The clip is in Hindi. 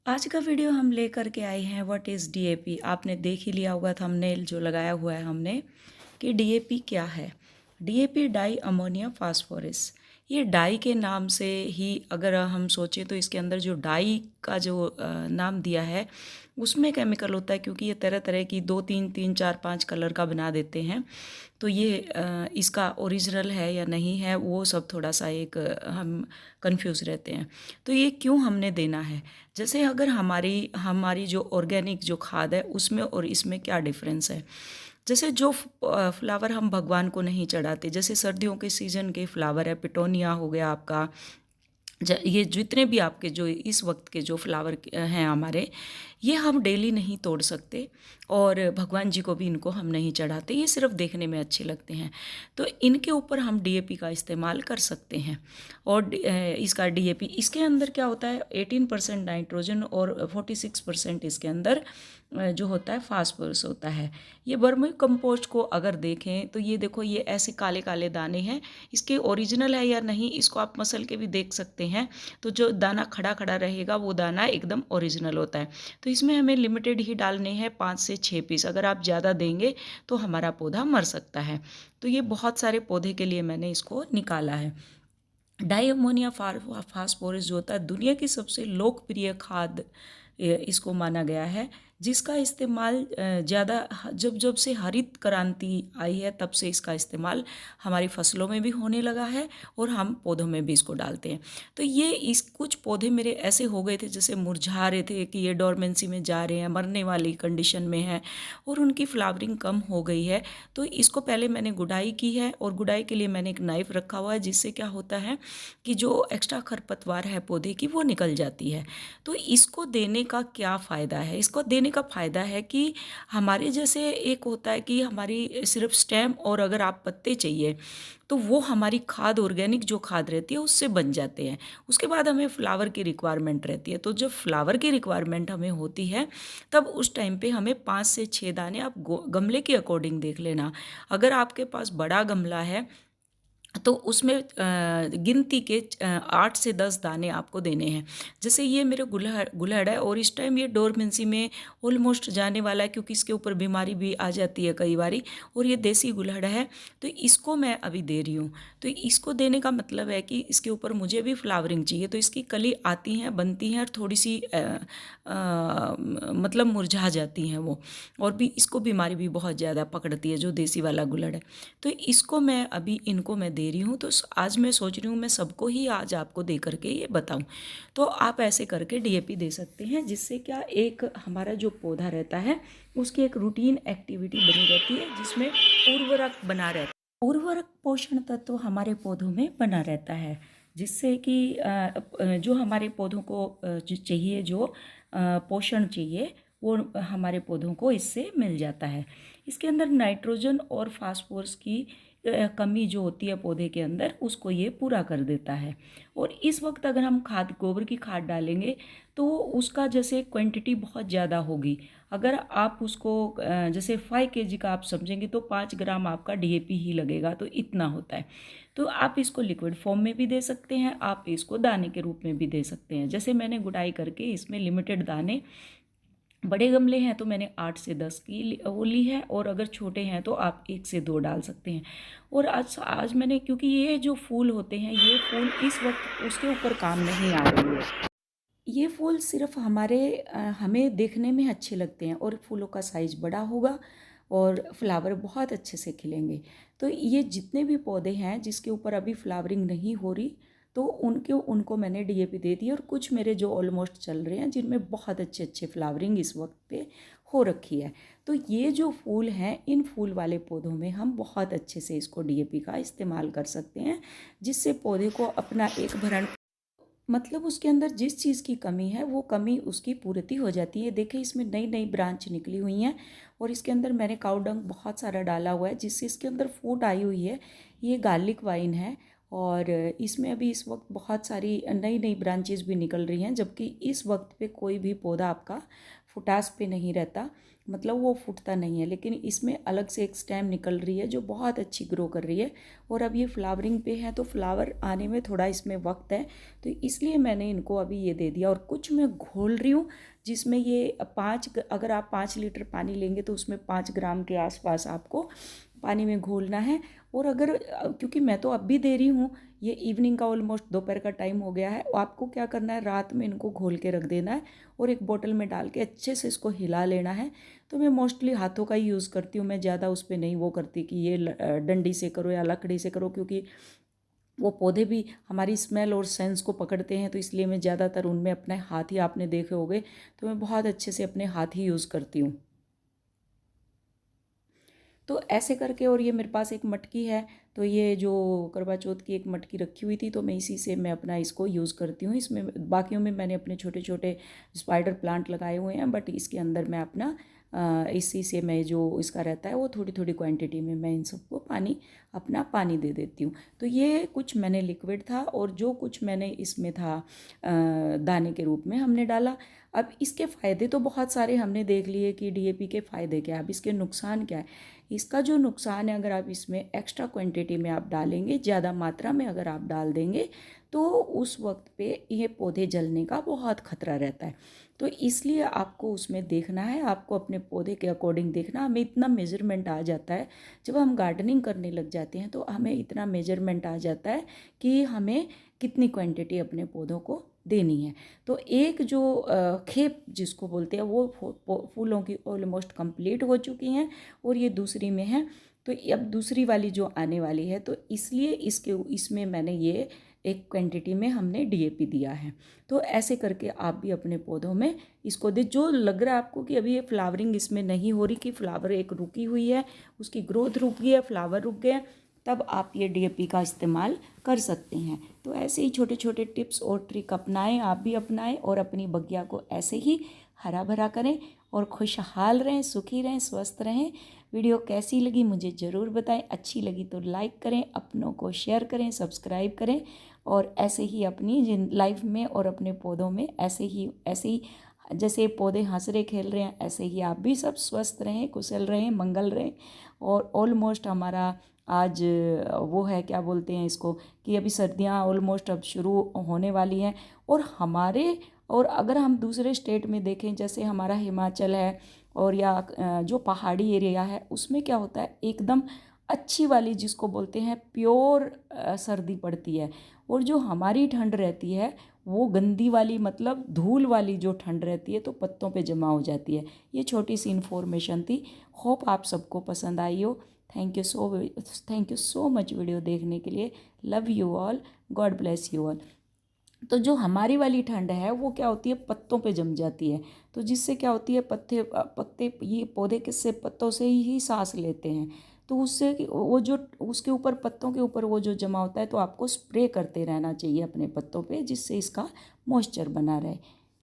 आज का वीडियो हम लेकर के आए हैं व्हाट इज़ डीएपी। आपने देख ही लिया होगा थंबनेल जो लगाया हुआ है हमने कि डीएपी क्या है। DAP di ammonium phosphorus. ये डाई के नाम से ही अगर हम सोचें तो इसके अंदर जो डाई का जो नाम दिया है उसमें केमिकल होता है, क्योंकि ये तरह तरह की दो तीन तीन चार पांच कलर का बना देते हैं। तो ये इसका ओरिजिनल है या नहीं है वो सब थोड़ा सा एक हम कंफ्यूज रहते हैं। तो ये क्यों हमने देना है, जैसे अगर हमारी हमारी जो ऑर्गेनिक जो खाद है उसमें और इसमें क्या डिफरेंस है। जैसे जो फ्लावर हम भगवान को नहीं चढ़ाते, जैसे सर्दियों के सीजन के फ्लावर है, पिटोनिया हो गया आपका, ये जितने भी आपके जो इस वक्त के जो फ्लावर हैं हमारे, ये हम डेली नहीं तोड़ सकते और भगवान जी को भी इनको हम नहीं चढ़ाते, ये सिर्फ देखने में अच्छे लगते हैं। तो इनके ऊपर हम डीएपी का इस्तेमाल कर सकते हैं। और इसका डीएपी, इसके अंदर क्या होता है, 18% नाइट्रोजन और 46% इसके अंदर जो होता है फास्फोरस होता है। ये वर्मी कंपोस्ट को अगर देखें तो ये देखो, ये ऐसे काले काले दाने हैं। इसके ओरिजिनल है या नहीं इसको आप मसल के भी देख सकते हैं। तो जो दाना खड़ा खड़ा रहेगा वो दाना एकदम ओरिजिनल होता है। तो इसमें हमें लिमिटेड ही डालने हैं, 5 से 6 पीस। अगर आप ज़्यादा देंगे तो हमारा पौधा मर सकता है। तो ये बहुत सारे पौधे के लिए मैंने इसको निकाला है। डाई अमोनिया फास्फोरस जो होता है दुनिया की सबसे लोकप्रिय खाद इसको माना गया है, जिसका इस्तेमाल ज़्यादा जब जब से हरित क्रांति आई है तब से इसका इस्तेमाल हमारी फसलों में भी होने लगा है और हम पौधों में भी इसको डालते हैं। तो ये इस कुछ पौधे मेरे ऐसे हो गए थे जैसे मुरझा रहे थे कि ये डोरमेंसी में जा रहे हैं, मरने वाली कंडीशन में है और उनकी फ्लावरिंग कम हो गई है। तो इसको पहले मैंने गुडाई की है और गुडाई के लिए मैंने एक नाइफ़ रखा हुआ है, जिससे क्या होता है कि जो एक्स्ट्रा खरपतवार है पौधे की वो निकल जाती है। तो इसको देने का क्या फ़ायदा है, इसको देने का फ़ायदा है कि हमारे जैसे एक होता है कि हमारी सिर्फ स्टेम और अगर आप पत्ते चाहिए तो वो हमारी खाद ऑर्गेनिक जो खाद रहती है उससे बन जाते हैं। उसके बाद हमें फ्लावर की रिक्वायरमेंट रहती है। तो जब फ्लावर की रिक्वायरमेंट हमें होती है तब उस टाइम पे हमें 5 से 6 दाने, आप गमले के अकॉर्डिंग देख लेना। अगर आपके पास बड़ा गमला है तो उसमें गिनती के 8 से 10 दाने आपको देने हैं। जैसे ये मेरे गुलहड़ है और इस टाइम ये डोरमेंसी में ऑलमोस्ट जाने वाला है, क्योंकि इसके ऊपर बीमारी भी आ जाती है कई बारी, और ये देसी गुलहड़ है। तो इसको मैं अभी दे रही हूँ। तो इसको देने का मतलब है कि इसके ऊपर मुझे भी फ्लावरिंग चाहिए, तो इसकी कली आती हैं, बनती हैं और थोड़ी सी मतलब मुरझा जाती हैं वो, और भी इसको बीमारी भी बहुत ज़्यादा पकड़ती है जो देसी वाला गुलहड़ है। तो इसको मैं अभी इनको मैं दे रही हूँ। तो आज मैं सोच रही हूँ मैं सबको ही आज आपको दे करके ये बताऊँ। तो आप ऐसे करके डीएपी दे सकते हैं, जिससे क्या एक हमारा जो पौधा रहता है उसकी एक रूटीन एक्टिविटी बनी रहती है, जिसमें उर्वरक बना रहता है। उर्वरक पोषण तत्व हमारे पौधों में बना रहता है, जिससे कि जो हमारे पौधों को जो चाहिए, जो पोषण चाहिए वो हमारे पौधों को इससे मिल जाता है। इसके अंदर नाइट्रोजन और फास्फोरस की कमी जो होती है पौधे के अंदर, उसको ये पूरा कर देता है। और इस वक्त अगर हम खाद, गोबर की खाद डालेंगे तो उसका जैसे क्वांटिटी बहुत ज़्यादा होगी। अगर आप उसको जैसे 5 केजी का आप समझेंगे तो 5 ग्राम आपका डीएपी ही लगेगा, तो इतना होता है। तो आप इसको लिक्विड फॉर्म में भी दे सकते हैं, आप इसको दाने के रूप में भी दे सकते हैं। जैसे मैंने गुडाई करके इसमें लिमिटेड दाने, बड़े गमले हैं तो मैंने 8 से 10 की वो ली है, और अगर छोटे हैं तो आप 1 से 2 डाल सकते हैं। और आज आज मैंने, क्योंकि ये जो फूल होते हैं ये फूल इस वक्त उसके ऊपर काम नहीं आ रही है। ये फूल सिर्फ हमारे हमें देखने में अच्छे लगते हैं और फूलों का साइज़ बड़ा होगा और फ्लावर बहुत अच्छे से खिलेंगे। तो ये जितने भी पौधे हैं जिसके ऊपर अभी फ्लावरिंग नहीं हो रही, तो उनको मैंने डीएपी दे दी, और कुछ मेरे जो ऑलमोस्ट चल रहे हैं जिनमें बहुत अच्छे अच्छे फ्लावरिंग इस वक्त पे हो रखी है। तो ये जो फूल हैं, इन फूल वाले पौधों में हम बहुत अच्छे से इसको डीएपी का इस्तेमाल कर सकते हैं, जिससे पौधे को अपना एक भरण, मतलब उसके अंदर जिस चीज़ की कमी है वो कमी उसकी पूर्ति हो जाती है। देखिए इसमें नई नई ब्रांच निकली हुई हैं, और इसके अंदर मैंने काऊ डंग बहुत सारा डाला हुआ है, जिससे इसके अंदर फूट आई हुई है। ये गार्लिक वाइन है और इसमें अभी इस वक्त बहुत सारी नई नई ब्रांचेस भी निकल रही हैं, जबकि इस वक्त पे कोई भी पौधा आपका फुटास पे नहीं रहता, मतलब वो फूटता नहीं है। लेकिन इसमें अलग से एक स्टेम निकल रही है जो बहुत अच्छी ग्रो कर रही है, और अब ये फ्लावरिंग पे है तो फ्लावर आने में थोड़ा इसमें वक्त है, तो इसलिए मैंने इनको अभी ये दे दिया। और कुछ मैं घोल रही हूँ जिसमें ये अगर आप 5 लीटर पानी लेंगे तो उसमें 5 ग्राम के आसपास आपको पानी में घोलना है। और अगर क्योंकि मैं तो अब भी दे रही हूँ, ये इवनिंग का ऑलमोस्ट दोपहर का टाइम हो गया है, आपको क्या करना है, रात में इनको घोल के रख देना है और एक बोतल में डाल के अच्छे से इसको हिला लेना है। तो मैं मोस्टली हाथों का ही यूज़ करती हूँ, मैं ज़्यादा उस पर नहीं वो करती कि ये डंडी से करो या लकड़ी से करो, क्योंकि वो पौधे भी हमारी स्मेल और सेंस को पकड़ते हैं, तो इसलिए मैं ज़्यादातर उनमें अपने हाथ ही, आपने देखे होंगे, तो मैं बहुत अच्छे से अपने हाथ ही यूज़ करती हूँ। तो ऐसे करके, और ये मेरे पास एक मटकी है, तो ये जो करवा चौथ की एक मटकी रखी हुई थी, तो मैं इसी से मैं अपना इसको यूज़ करती हूँ। इसमें बाकियों में मैंने अपने छोटे छोटे स्पाइडर प्लांट लगाए हुए हैं, बट इसके अंदर मैं अपना इसी से मैं जो इसका रहता है वो थोड़ी थोड़ी क्वांटिटी में मैं इन सबको अपना पानी दे देती हूँ। तो ये कुछ मैंने लिक्विड था और जो कुछ मैंने इसमें था दाने के रूप में हमने डाला। अब इसके फ़ायदे तो बहुत सारे हमने देख लिए कि डीएपी के फ़ायदे क्या है, अब इसके नुकसान क्या है। इसका जो नुकसान है, अगर आप इसमें एक्स्ट्रा क्वांटिटी में आप डालेंगे, ज़्यादा मात्रा में अगर आप डाल देंगे, तो उस वक्त पे ये पौधे जलने का बहुत खतरा रहता है। तो इसलिए आपको उसमें देखना है, आपको अपने पौधे के अकॉर्डिंग देखना। हमें इतना मेजरमेंट आ जाता है, जब हम गार्डनिंग करने लग जाते हैं तो हमें इतना मेजरमेंट आ जाता है कि हमें कितनी क्वांटिटी अपने पौधों को देनी है। तो एक जो खेप जिसको बोलते हैं वो फूलों की ऑलमोस्ट कंप्लीट हो चुकी हैं, और ये दूसरी में है, तो अब दूसरी वाली जो आने वाली है, तो इसलिए इसमें मैंने ये एक क्वांटिटी में हमने डीएपी दिया है। तो ऐसे करके आप भी अपने पौधों में इसको दे। जो लग रहा है आपको कि अभी ये फ्लावरिंग इसमें नहीं हो रही, कि फ्लावर एक रुकी हुई है, उसकी ग्रोथ रुक गई है, फ्लावर रुक गया, तब आप ये डीएपी का इस्तेमाल कर सकते हैं। तो ऐसे ही छोटे छोटे टिप्स और ट्रिक अपनाएं, आप भी अपनाएं, और अपनी बगिया को ऐसे ही हरा भरा करें और खुशहाल रहें, सुखी रहें, स्वस्थ रहें। वीडियो कैसी लगी मुझे ज़रूर बताएं, अच्छी लगी तो लाइक करें, अपनों को शेयर करें, सब्सक्राइब करें, और ऐसे ही अपनी लाइफ में और अपने पौधों में ऐसे ही जैसे पौधे हंस रहे खेल रहे हैं, ऐसे ही आप भी सब स्वस्थ रहें, कुशल रहें, मंगल रहें। और ऑलमोस्ट हमारा आज वो है, क्या बोलते हैं इसको, कि अभी सर्दियाँ ऑलमोस्ट अब शुरू होने वाली हैं। और अगर हम दूसरे स्टेट में देखें, जैसे हमारा हिमाचल है और या जो पहाड़ी एरिया है, उसमें क्या होता है, एकदम अच्छी वाली जिसको बोलते हैं प्योर सर्दी पड़ती है। और जो हमारी ठंड रहती है वो गंदी वाली, मतलब धूल वाली जो ठंड रहती है, तो पत्तों पे जमा हो जाती है। ये छोटी सी इन्फॉर्मेशन थी, होप आप सबको पसंद आई हो। Thank you so much video देखने के लिए। Love you all, God bless you all. तो जो हमारी वाली ठंड है वो क्या होती है, पत्तों पे जम जाती है, तो जिससे क्या होती है, पत्ते ये पौधे किससे, पत्तों से ही सांस लेते हैं, तो उससे वो जो उसके ऊपर, पत्तों के ऊपर वो जो जमा होता है, तो आपको स्प्रे करते रहना चाहिए अपने पत्तों पे, जिससे इसका मॉइस्चर बना रहे।